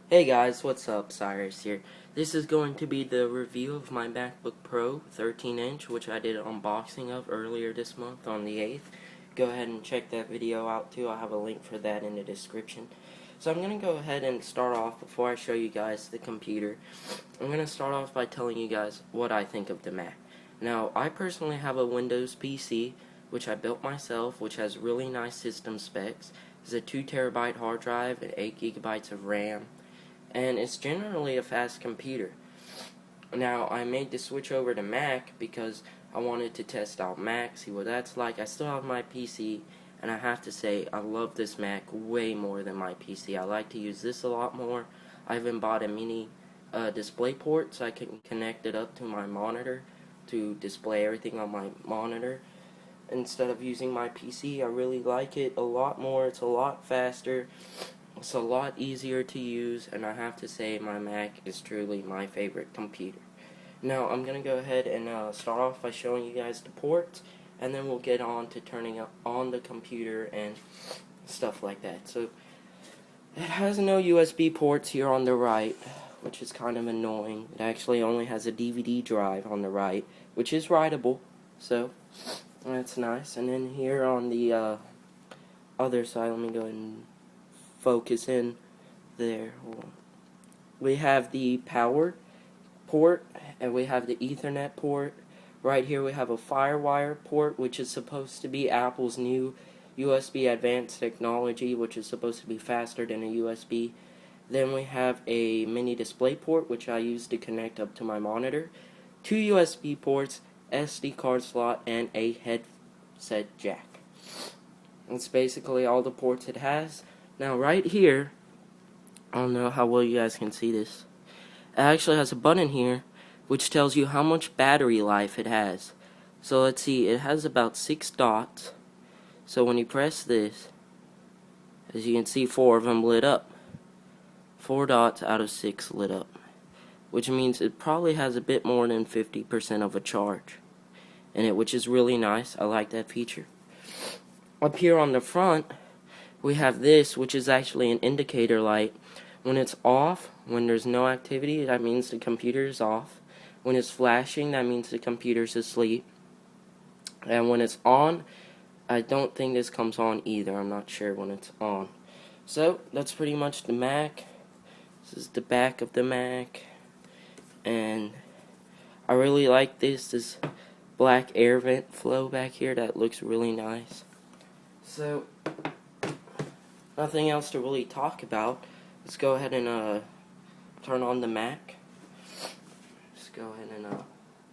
Hey guys, what's up? Cyrus here. This is going to be the review of my MacBook Pro 13-inch, which I did an unboxing of earlier this month on the 8th. Go ahead and check that video out too. I'll have a link for that in the description. So I'm going to go ahead and start off before I show you guys the computer. I'm going to start off by telling you guys what I think of the Mac. Now, I personally have a Windows PC, which I built myself, which has really nice system specs. It's a 2TB hard drive and 8GB of RAM. And it's generally a fast computer. Now, I made the switch over to Mac because I wanted to test out Mac, see what that's like. I still have my PC, and I have to say, I love this Mac way more than my PC. I like to use this a lot more. I even bought a mini display port so I can connect it up to my monitor to display everything on my monitor. Instead of using my PC, I really like it a lot more. It's a lot faster. It's a lot easier to use, and I have to say my Mac is truly my favorite computer. Now, I'm going to go ahead and start off by showing you guys the ports, and then we'll get on to turning on the computer and stuff like that. So, it has no USB ports here on the right, which is kind of annoying. It actually only has a DVD drive on the right, which is writable, so that's nice. And then here on the other side, let me go ahead and focus in there. We have the power port, and we have the Ethernet port. Right here we have a FireWire port, which is supposed to be Apple's new USB advanced technology, which is supposed to be faster than a USB. Then we have a mini display port, which I use to connect up to my monitor. 2 USB ports, SD card slot, and a headset jack. That's basically all the ports it has. Now right here, I don't know how well you guys can see this. It actually has a button here which tells you how much battery life it has. So let's see, it has about 6 dots. So when you press this, as you can see, 4 of them lit up. 4 dots out of 6 lit up, which means it probably has a bit more than 50% of a charge in it, which is really nice. I like that feature. Up here on the front, we have this, which is actually an indicator light. When it's off, when there's no activity, that means the computer is off. When it's flashing, that means the computer's asleep. And when it's on, I don't think this comes on either. I'm not sure when it's on. So, that's pretty much the Mac. This is the back of the Mac. And I really like this black air vent flow back here. That looks really nice. So, nothing else to really talk about. Let's go ahead and turn on the Mac. Just go ahead and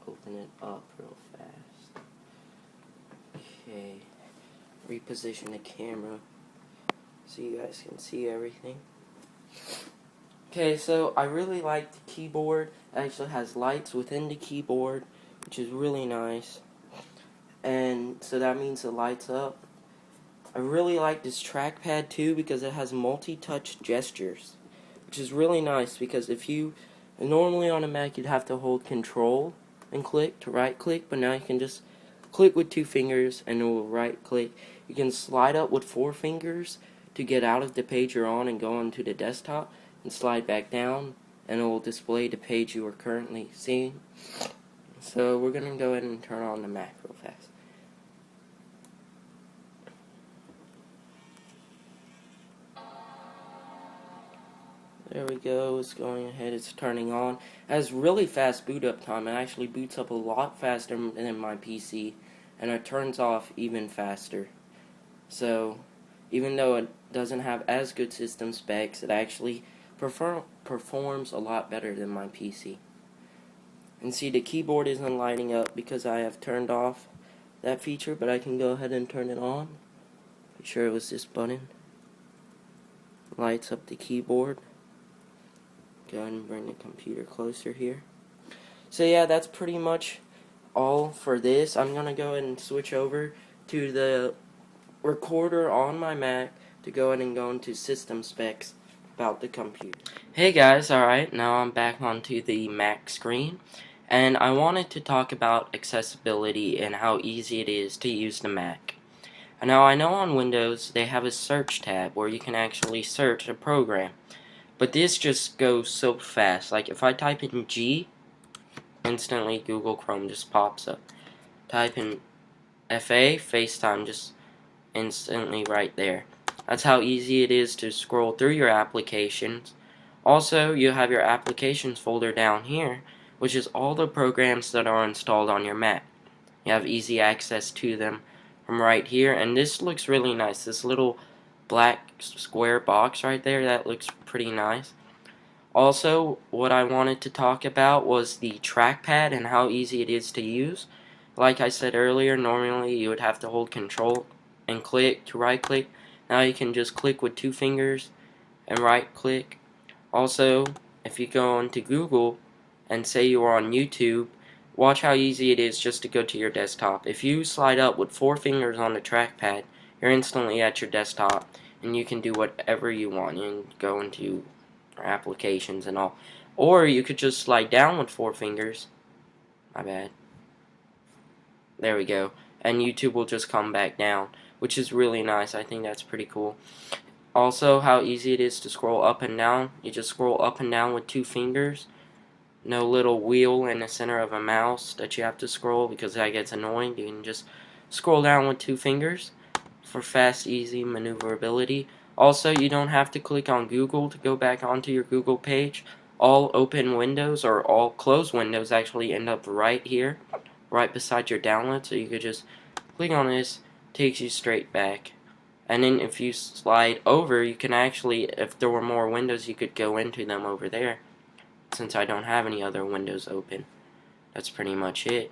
open it up real fast. Okay. Reposition the camera so you guys can see everything. Okay, so I really like the keyboard. It actually has lights within the keyboard, which is really nice. And so that means it lights up. I really like this trackpad too because it has multi-touch gestures, which is really nice because normally on a Mac you'd have to hold Control and click to right click, but now you can just click with 2 fingers and it will right click. You can slide up with 4 fingers to get out of the page you're on and go onto the desktop, and slide back down and it will display the page you are currently seeing. So we're going to go ahead and turn on the Mac real fast. There we go, it's going ahead, it's turning on. It has really fast boot up time. It actually boots up a lot faster than my PC, and it turns off even faster. So, even though it doesn't have as good system specs, it actually performs a lot better than my PC. And see, the keyboard isn't lighting up because I have turned off that feature, but I can go ahead and turn it on. Be sure it was this button. Lights up the keyboard. Go ahead and bring the computer closer here. So yeah, that's pretty much all for this. I'm going to go ahead and switch over to the recorder on my Mac to go ahead and go into system specs about the computer. Hey guys, alright, now I'm back onto the Mac screen, and I wanted to talk about accessibility and how easy it is to use the Mac. Now I know on Windows they have a search tab where you can actually search a program. But this just goes so fast. Like if I type in G, instantly Google Chrome just pops up. Type in FA, FaceTime, just instantly right there. That's how easy it is to scroll through your applications. Also, you have your applications folder down here, which is all the programs that are installed on your Mac. You have easy access to them from right here, and this looks really nice. This little black square box right there, that looks pretty nice. Also, what I wanted to talk about was the trackpad and how easy it is to use. Like I said earlier, normally you would have to hold control and click to right click. Now you can just click with 2 fingers and right click. Also, if you go into Google and say you are on YouTube, watch how easy it is just to go to your desktop. If you slide up with 4 fingers on the trackpad, you're instantly at your desktop and you can do whatever you want. You can go into applications and all. Or you could just slide down with 4 fingers. My bad. There we go. And YouTube will just come back down, which is really nice. I think that's pretty cool. Also, how easy it is to scroll up and down. You just scroll up and down with 2 fingers. No little wheel in the center of a mouse that you have to scroll because that gets annoying. You can just scroll down with 2 fingers for fast, easy maneuverability. Also, you don't have to click on Google to go back onto your Google page. All open windows, or all closed windows, actually end up right here, right beside your download. So you could just click on this, takes you straight back. And then if you slide over, you can actually, if there were more windows, you could go into them over there. Since I don't have any other windows open, that's pretty much it,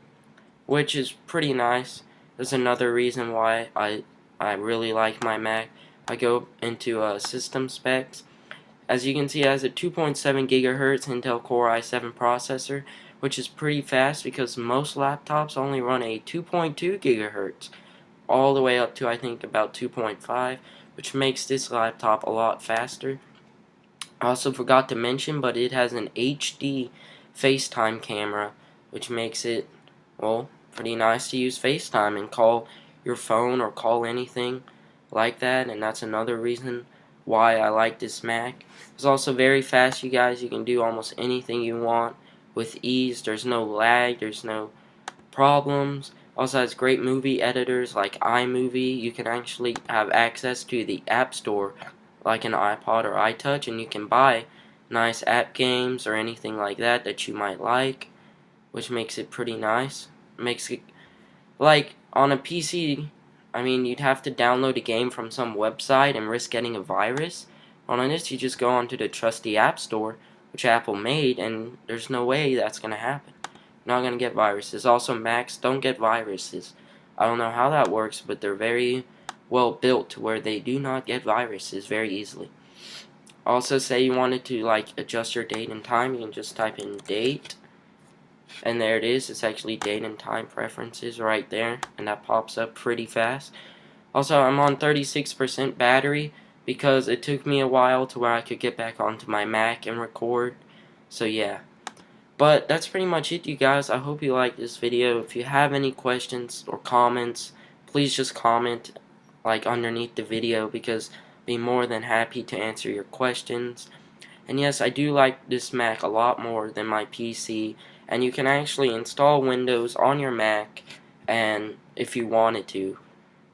which is pretty nice. There's another reason why I really like my Mac. I go into system specs. As you can see, it has a 2.7 gigahertz Intel Core i7 processor, which is pretty fast because most laptops only run a 2.2 gigahertz, all the way up to I think about 2.5, which makes this laptop a lot faster. I also forgot to mention, but it has an HD FaceTime camera, which makes it, well, pretty nice to use FaceTime and call your phone or call anything like that, and that's another reason why I like this Mac. It's also very fast, you guys. You can do almost anything you want with ease. There's no lag, there's no problems. Also has great movie editors like iMovie. You can actually have access to the App Store like an iPod or iTouch, and you can buy nice app games or anything like that that you might like, which makes it pretty nice. Makes it like on a PC, I mean, you'd have to download a game from some website and risk getting a virus. On this, you just go onto the trusty App Store, which Apple made, and there's no way that's going to happen. You're not going to get viruses. Also, Macs don't get viruses. I don't know how that works, but they're very well built to where they do not get viruses very easily. Also, say you wanted to like adjust your date and time, you can just type in date, and there it is. It's actually date and time preferences right there, and that pops up pretty fast. Also, I'm on 36% battery because it took me a while to where I could get back onto my Mac and record. So yeah. But that's pretty much it, you guys. I hope you liked this video. If you have any questions or comments, please just comment like underneath the video, because I'll be more than happy to answer your questions. And yes, I do like this Mac a lot more than my PC, and you can actually install Windows on your Mac, and if you wanted to,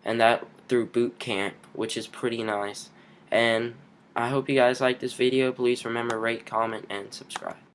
and that through Boot Camp, which is pretty nice. And I hope you guys like this video. Please remember, rate, comment, and subscribe.